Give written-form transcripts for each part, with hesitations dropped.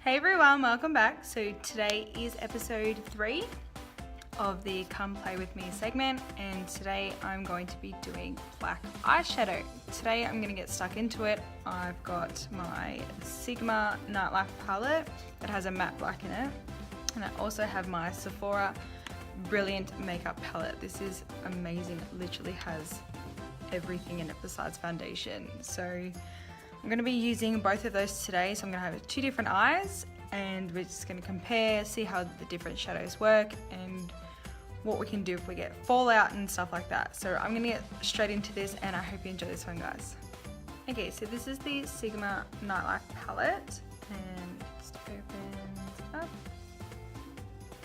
Hey everyone, welcome back. So today is episode 3 of the Come Play With Me segment, and today I'm going to be doing black eyeshadow. Today I'm going to get stuck into it. I've got my Sigma Nightlife palette that has a matte black in it, and I also have my Sephora Brilliant Makeup palette. This is amazing. It literally has everything in it besides foundation. So I'm going to be using both of those today. So I'm going to have 2 different eyes and we're just going to compare, see how the different shadows work and what we can do if we get fallout and stuff like that. So I'm going to get straight into this and I hope you enjoy this one, guys. Okay, so this is the Sigma Nightlife palette and just opens up.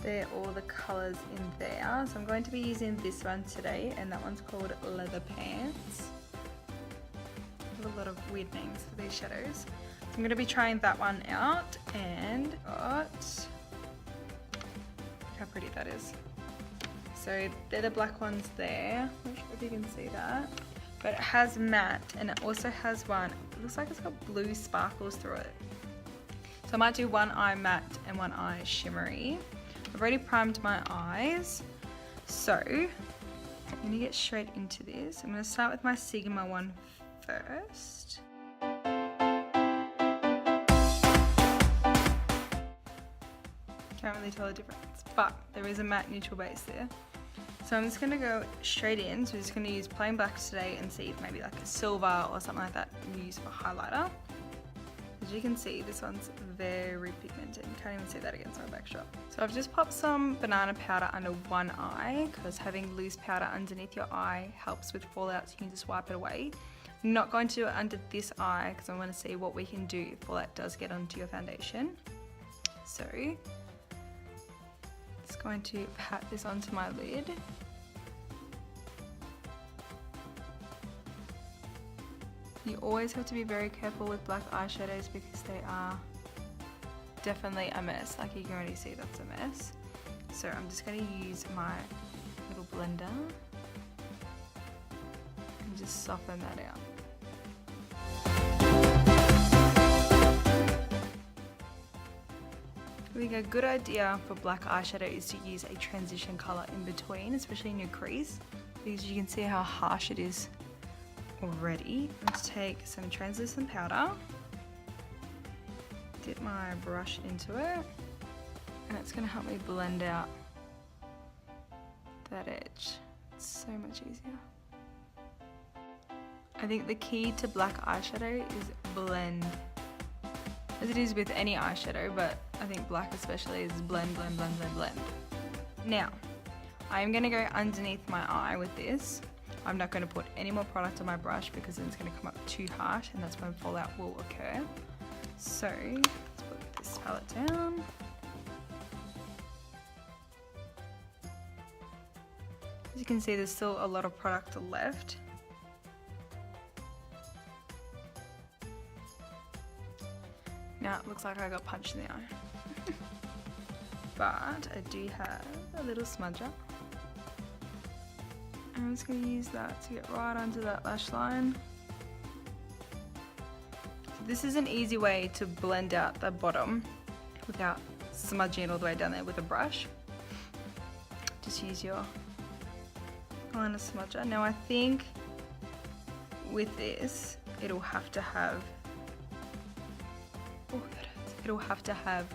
There are all the colours in there. So I'm going to be using this one today, and that one's called Leather Pants. A lot of weird names for these shadows. So I'm going to be trying that one out, and got, look how pretty that is. So they're the black ones there. I'm not sure if you can see that, but it has matte and it also has one, it looks like it's got blue sparkles through it. So I might do one eye matte and one eye shimmery. I've already primed my eyes, so I'm going to get straight into this. I'm going to start with my Sigma one first. Can't really tell the difference, but there is a matte neutral base there. So I'm just going to go straight in. So we're just going to use plain black today and see if maybe like a silver or something like that we use for highlighter. As you can see, this one's very pigmented. You can't even see that against my backdrop. So I've just popped some banana powder under one eye because having loose powder underneath your eye helps with fallout, so you can just wipe it away. I'm not going to do it under this eye because I want to see what we can do if fallout does get onto your foundation. So just going to pat this onto my lid. You always have to be very careful with black eyeshadows because they are definitely a mess. Like you can already see that's a mess. So I'm just going to use my little blender and just soften that out. I think a good idea for black eyeshadow is to use a transition color in between, especially in your crease, because you can see how harsh it is already. Let's take some translucent powder, dip my brush into it, and it's going to help me blend out that edge. It's so much easier. I think the key to black eyeshadow is blend, as it is with any eyeshadow, but I think black especially is blend, blend, blend, blend, blend. Now, I'm going to go underneath my eye with this. I'm not going to put any more product on my brush because then it's going to come up too harsh and that's when fallout will occur. So let's put this palette down. As you can see, there's still a lot of product left. Now it looks like I got punched in the eye. But I do have a little smudger. I'm just going to use that to get right onto that lash line. So this is an easy way to blend out the bottom without smudging it all the way down there with a brush. Just use your liner smudger. Now I think with this, it'll have to have, it'll have to have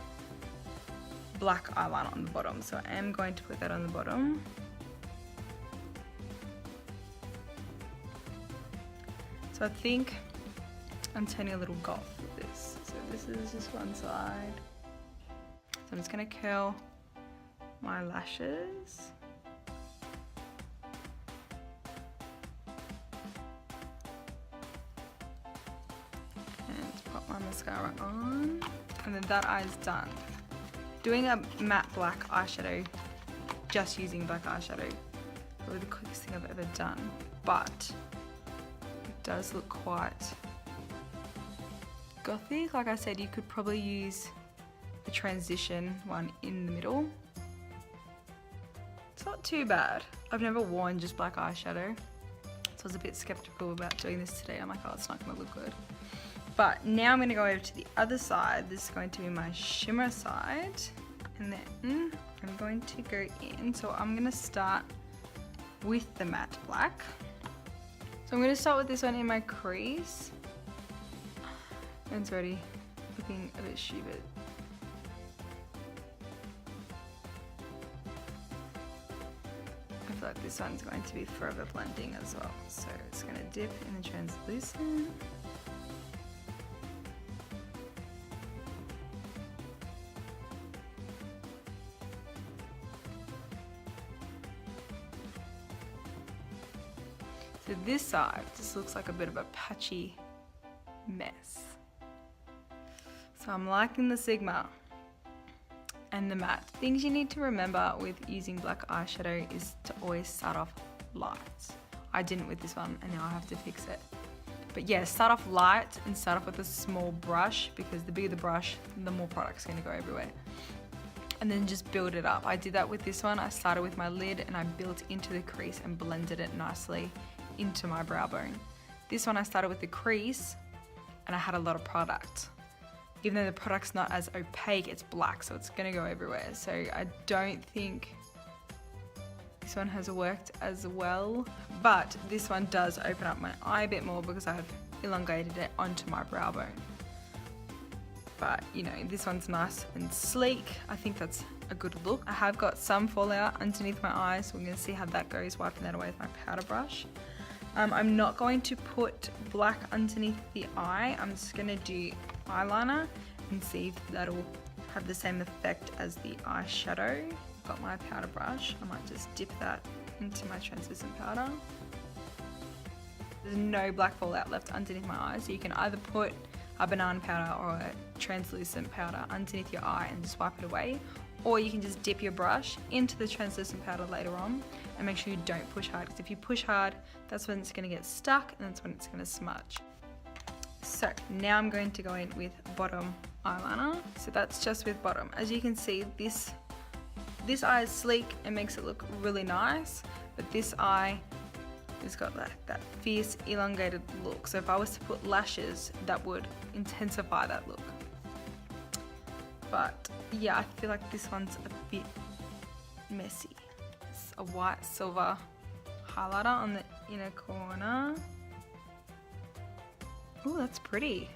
black eyeliner on the bottom. So I am going to put that on the bottom. So I think I'm turning a little goth with this. So this is just one side. So I'm just going to curl my lashes. And pop my mascara on. And then that eye is done. Doing a matte black eyeshadow, just using black eyeshadow, probably the quickest thing I've ever done. But does look quite gothic. Like I said, you could probably use a transition one in the middle. It's not too bad. I've never worn just black eyeshadow, so I was a bit skeptical about doing this today. I'm like, oh, it's not gonna look good. But now I'm going to go over to the other side. This is going to be my shimmer side. And then I'm going to go in. So I'm going to start with the matte black. So I'm going to start with this one in my crease. And it's already looking a bit stupid. I feel like this one's going to be forever blending as well. So it's going to dip in the translucent. So this side just looks like a bit of a patchy mess. So I'm liking the Sigma and the matte. Things you need to remember with using black eyeshadow is to always start off light. I didn't with this one and now I have to fix it. But yeah, start off light and start off with a small brush, because the bigger the brush, the more product's gonna go everywhere. And then just build it up. I did that with this one. I started with my lid and I built into the crease and blended it nicely into my brow bone. This one I started with the crease and I had a lot of product. Even though the product's not as opaque, it's black, so it's gonna go everywhere. So I don't think this one has worked as well, but this one does open up my eye a bit more because I've elongated it onto my brow bone. But you know, this one's nice and sleek. I think that's a good look. I have got some fallout underneath my eyes, so we're gonna see how that goes, wiping that away with my powder brush. I'm not going to put black underneath the eye. I'm just gonna do eyeliner and see if that'll have the same effect as the eyeshadow. I've got my powder brush. I might just dip that into my translucent powder. There's no black fallout left underneath my eye, so you can either put a banana powder or a translucent powder underneath your eye and just wipe it away, or you can just dip your brush into the translucent powder later on and make sure you don't push hard, because if you push hard, that's when it's going to get stuck and that's when it's going to smudge. So now I'm going to go in with bottom eyeliner. So that's just with bottom. As you can see, this eye is sleek and makes it look really nice, but this eye has got that fierce elongated look. So if I was to put lashes, that would intensify that look. But yeah, I feel like this one's a bit messy. It's a white silver highlighter on the inner corner. Ooh, that's pretty.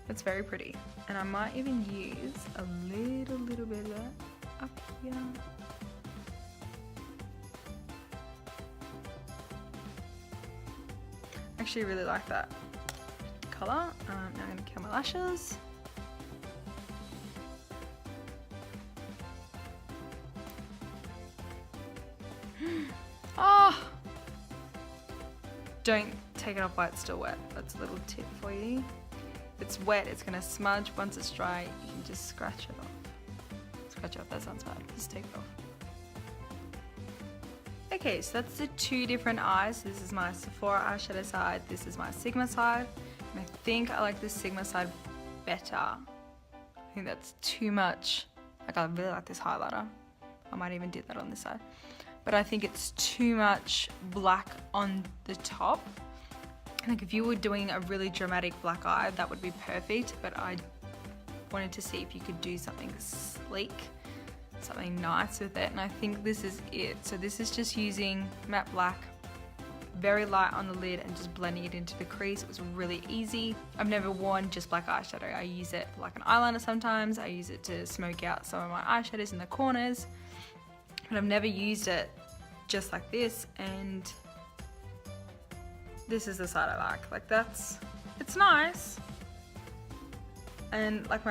That's very pretty. And I might even use a little bit of that up here. Actually really like that color. Now I'm gonna curl my lashes. Oh! Don't take it off while it's still wet. That's a little tip for you. If it's wet, it's gonna smudge. Once it's dry, you can just scratch it off. Scratch it off, that sounds bad. Just take it off. Okay, so that's the two different eyes. This is my Sephora eyeshadow side. This is my Sigma side. And I think I like the Sigma side better. I think that's too much. Like, I really like this highlighter. I might even do that on this side. But I think it's too much black on the top. Like, if you were doing a really dramatic black eye, that would be perfect. But I wanted to see if you could do something sleek, something nice with it, and I think this is it. So this is just using matte black, very light on the lid, and just blending it into the crease. It was really easy. I've never worn just black eyeshadow. I use it like an eyeliner sometimes. I use it to smoke out some of my eyeshadows in the corners, but I've never used it just like this, and this is the side I like. Like, it's nice, and like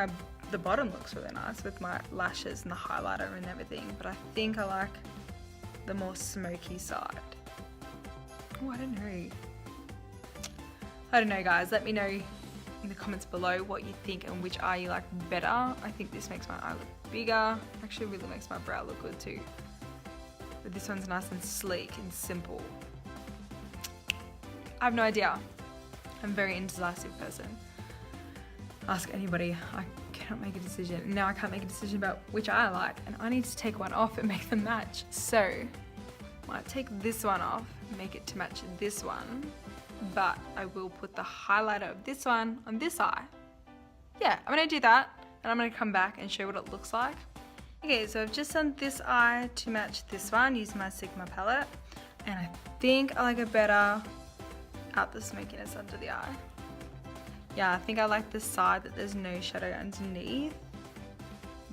the bottom looks really nice with my lashes and the highlighter and everything, but I think I like the more smoky side. Oh, I don't know guys, let me know in the comments below what you think and which eye you like better. I think this makes my eye look bigger. Actually really makes my brow look good too. But this one's nice and sleek and simple. I have no idea. I'm a very indecisive person. Ask anybody, I cannot make a decision. Now I can't make a decision about which eye I like, and I need to take one off and make them match. So I might take this one off, make it to match this one, but I will put the highlighter of this one on this eye. Yeah, I'm gonna do that, and I'm gonna come back and show what it looks like. Okay, so I've just done this eye to match this one using my Sigma palette, and I think I like it better out the smokiness under the eye. Yeah, I think I like the side that there's no shadow underneath,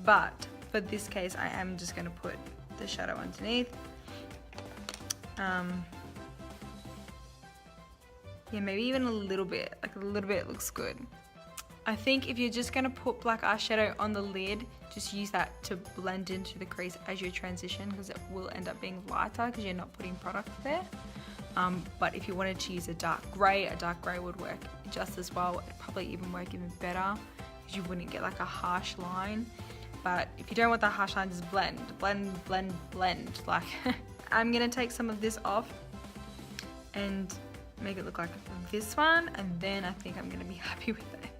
but for this case I am just gonna put the shadow underneath. Yeah, maybe even a little bit, like a little bit looks good. I think if you're just gonna put black eyeshadow on the lid, just use that to blend into the crease as you transition, because it will end up being lighter because you're not putting product there. But if you wanted to use a dark grey would work just as well. It'd probably even work even better because you wouldn't get like a harsh line. But if you don't want that harsh line, just blend, blend, blend, blend. Like, I'm gonna take some of this off and make it look like this one, and then I think I'm gonna be happy with it.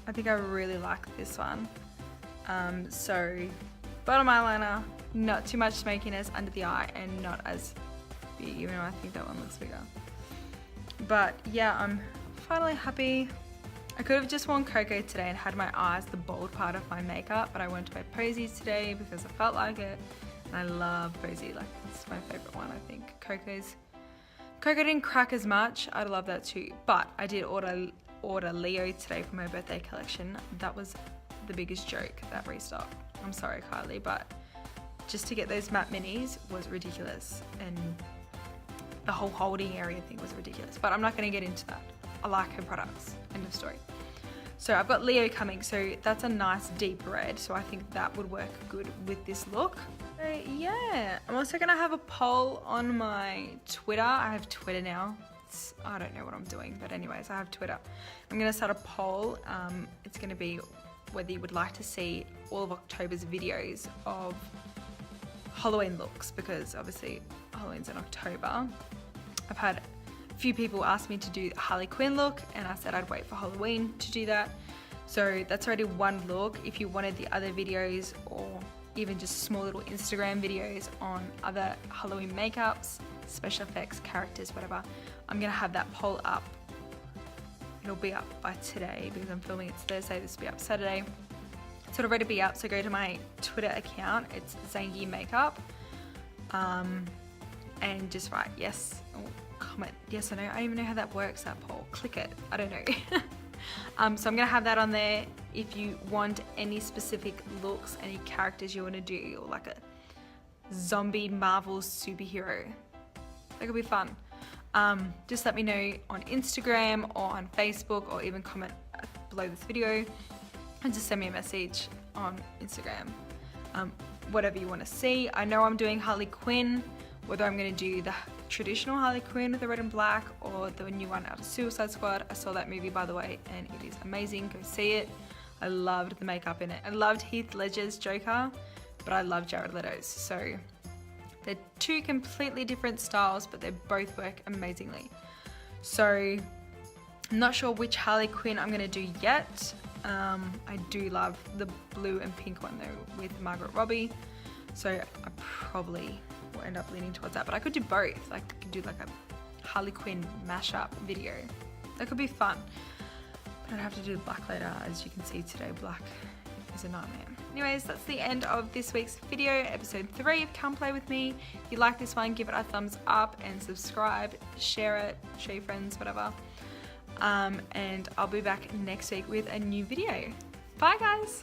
I think I really like this one. So bottom eyeliner, not too much smokiness under the eye and not as big, even though I think that one looks bigger. But yeah, I'm finally happy. I could have just worn Cocoa today and had my eyes the bold part of my makeup, but I went to wear Posies today because I felt like it. And I love Posy, like it's my favorite one, I think. Cocoa didn't crack as much. I'd love that too. But I did order Leo today for my birthday collection. That was the biggest joke, that restock. I'm sorry, Kylie, but just to get those matte minis was ridiculous, and the whole holding area thing was ridiculous, but I'm not going to get into that. I like her products, end of story. So I've got Leo coming, so that's a nice deep red, so I think that would work good with this look. So yeah, I'm also going to have a poll on my Twitter. I have Twitter now. I don't know what I'm doing, but anyways, I have Twitter. I'm going to start a poll. It's going to be whether you would like to see all of October's videos of Halloween looks, because obviously Halloween's in October. I've had a few people ask me to do a Harley Quinn look, and I said I'd wait for Halloween to do that. So that's already one look. If you wanted the other videos, or even just small little Instagram videos on other Halloween makeups, special effects, characters, whatever, I'm gonna have that poll up. It'll be up by today because I'm filming it Thursday. This will be up Saturday. It's already be up, so go to my Twitter account. It's crzanghi makeup, and just write yes, or comment yes or no. I don't even know how that works, that poll. Click it. I don't know. So I'm gonna have that on there. If you want any specific looks, any characters you want to do, or like a zombie Marvel superhero, that could be fun. Just let me know on Instagram or on Facebook, or even comment below this video, and just send me a message on Instagram. Whatever you want to see. I know I'm doing Harley Quinn, whether I'm going to do the traditional Harley Quinn with the red and black, or the new one out of Suicide Squad. I saw that movie, by the way, and it is amazing. Go see it. I loved the makeup in it. I loved Heath Ledger's Joker, but I love Jared Leto's. So they're two completely different styles, but they both work amazingly. So I'm not sure which Harley Quinn I'm going to do yet. I do love the blue and pink one though with Margot Robbie, so I probably will end up leaning towards that, but I could do both. Like, I could do like a Harley Quinn mashup video. That could be fun, but I'd have to do the black later. As you can see today, black is a nightmare. Anyways, that's the end of this week's video, episode 3 of Come Play With Me. If you like this one, give it a thumbs up and subscribe, share it, show your friends, whatever. And I'll be back next week with a new video. Bye guys!